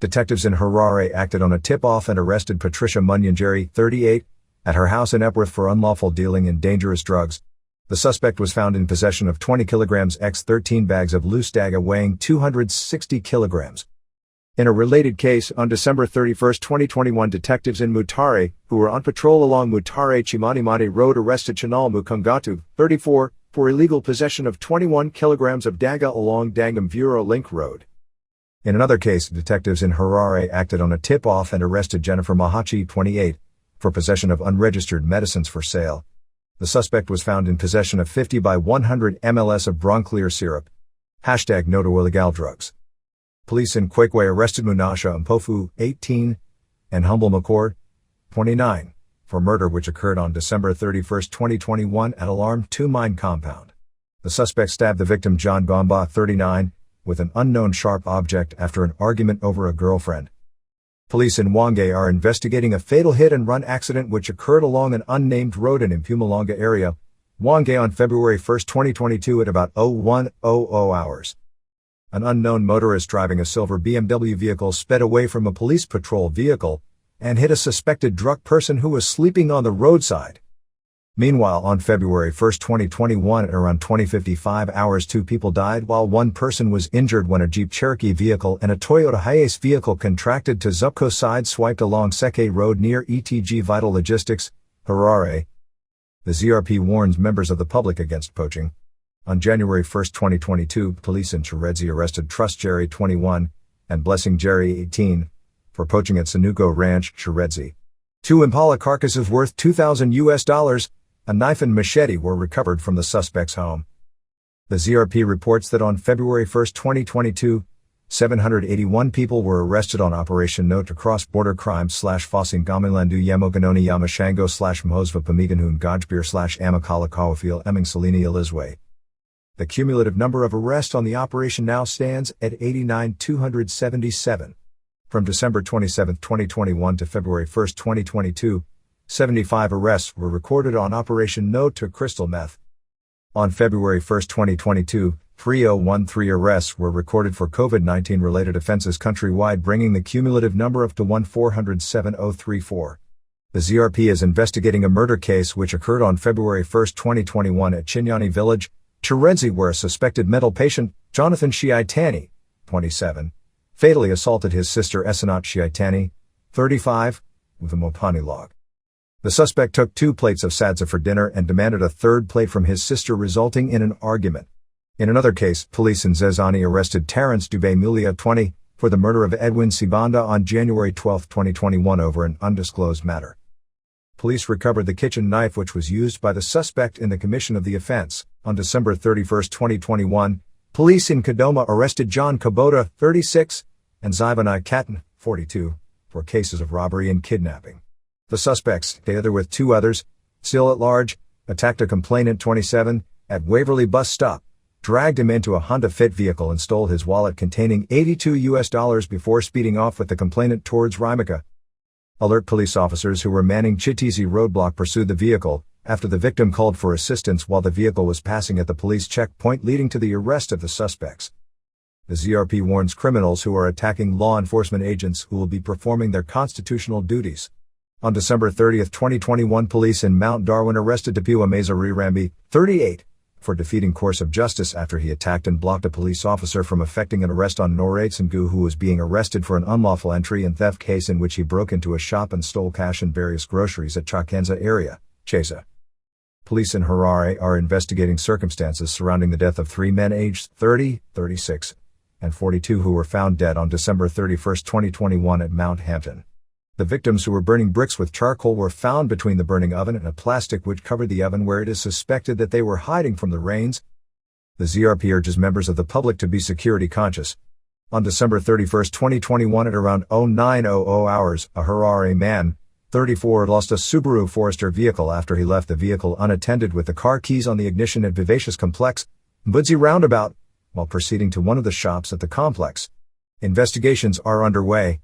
Detectives in Harare acted on a tip-off and arrested Patricia Munyanjeri, 38, at her house in Epworth for unlawful dealing in dangerous drugs. The suspect was found in possession of 20 kilograms x 13 bags of loose daga weighing 260 kilograms. In a related case, on December 31, 2021, detectives in Mutare, who were on patrol along Mutare Chimanimani Road, arrested Chanal Mukungatu, 34, for illegal possession of 21 kilograms of daga along Dangam-Vuro Link Road. In another case, detectives in Harare acted on a tip-off and arrested Jennifer Mahachi, 28, for possession of unregistered medicines for sale. The suspect was found in possession of 50 by 100 mls of Bronclear syrup. # no to illegal drugs. Police in Kwekwe arrested Munasha Mpofu, 18, and Humble McCord, 29, for murder which occurred on December 31, 2021 at Alarm 2 mine compound. The suspect stabbed the victim John Gomba, 39, with an unknown sharp object after an argument over a girlfriend. Police in Wange are investigating a fatal hit-and-run accident which occurred along an unnamed road in Mpumalanga area, Wange, on February 1, 2022 at about 01:00 hours. An unknown motorist driving a silver BMW vehicle sped away from a police patrol vehicle and hit a suspected drunk person who was sleeping on the roadside. Meanwhile, on February 1, 2021 at around 20:55 hours, 2 people died while 1 person was injured when a Jeep Cherokee vehicle and a Toyota Hiace vehicle contracted to Zupco side swiped along Seke Road near ETG Vital Logistics, Harare. The ZRP warns members of the public against poaching. On January 1, 2022, police in Chiredzi arrested Trust Jerry, 21, and Blessing Jerry, 18, for poaching at Sanuko Ranch, Chiredzi. 2 impala carcasses worth $2,000, a knife and machete were recovered from the suspect's home. The ZRP reports that on February 1, 2022, 781 people were arrested on Operation No to cross-border crimes /Fossing Gamilandu Yamoganoni Yamashango /Mhosva Pamiganhun Gajbir /Amakala Kawafil Eming Salini Elizwe. The cumulative number of arrests on the operation now stands at 89,277. From December 27, 2021 to February 1, 2022, 75 arrests were recorded on Operation No to Crystal Meth. On February 1, 2022, 3013 arrests were recorded for COVID-19 related offenses countrywide, bringing the cumulative number up to 1,407,034. The ZRP is investigating a murder case which occurred on February 1, 2021 at Chinyani Village, Chiredzi, where a suspected mental patient, Jonathan Shiitani, 27, fatally assaulted his sister Esanat Shiitani, 35, with a Mopani log. The suspect took 2 plates of sadza for dinner and demanded a 3rd plate from his sister, resulting in an argument. In another case, police in Zezani arrested Terence Dubé Mulia, 20, for the murder of Edwin Sibanda on January 12, 2021 over an undisclosed matter. Police recovered the kitchen knife which was used by the suspect in the commission of the offense. On December 31, 2021, police in Kadoma arrested John Kubota, 36, and Zivanai Katan, 42, for cases of robbery and kidnapping. The suspects, together with 2 others, still at large, attacked a complainant, 27, at Waverly bus stop, dragged him into a Honda Fit vehicle and stole his wallet containing $82 before speeding off with the complainant towards Rimaka. Alert police officers who were manning Chitizi roadblock pursued the vehicle, after the victim called for assistance while the vehicle was passing at the police checkpoint, leading to the arrest of the suspects. The ZRP warns criminals who are attacking law enforcement agents who will be performing their constitutional duties. On December 30, 2021, police in Mount Darwin arrested Tapiwa Mazari Rambi, 38, for defeating course of justice after he attacked and blocked a police officer from effecting an arrest on Norate Sengu, who was being arrested for an unlawful entry and theft case in which he broke into a shop and stole cash and various groceries at Chakenza area, Chesa. Police in Harare are investigating circumstances surrounding the death of 3 men aged 30, 36, and 42 who were found dead on December 31, 2021 at Mount Hampton. The victims, who were burning bricks with charcoal, were found between the burning oven and a plastic which covered the oven, where it is suspected that they were hiding from the rains. The ZRP urges members of the public to be security conscious. On December 31, 2021 at around 09:00 hours, a Harare man, 34, lost a Subaru Forester vehicle after he left the vehicle unattended with the car keys on the ignition at Vivacious Complex, Mbudzi Roundabout, while proceeding to one of the shops at the complex. Investigations are underway.